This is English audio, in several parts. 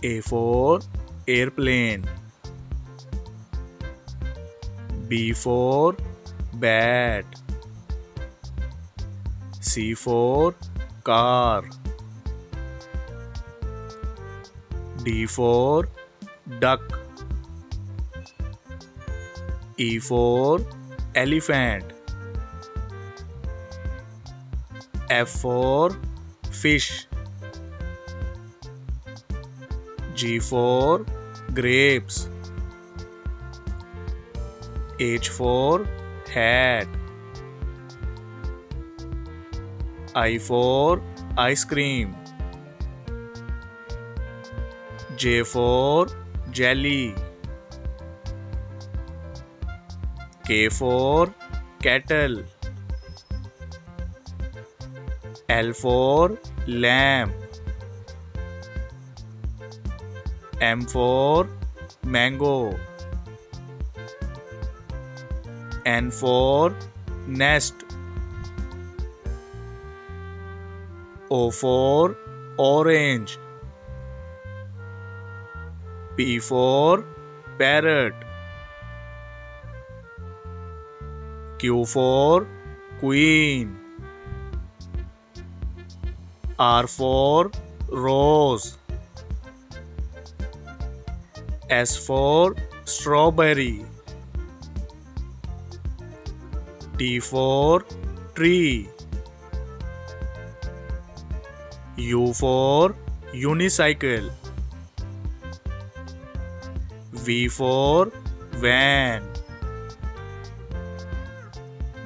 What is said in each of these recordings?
A for airplane. B for bat. C for car. D for duck. E for elephant. F for fish. G for grapes. H for hat. I for ice cream. J for jelly. K for kettle. L for lamp. M for mango. N for nest. O for orange. P for parrot. Q for queen. R for rose. S for strawberry. T for tree. U for unicycle. V for van.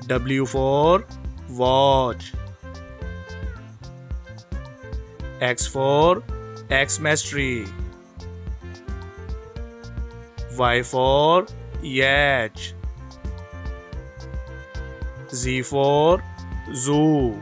W for watch. X for Xmas tree. Y for yacht. Z for zoo.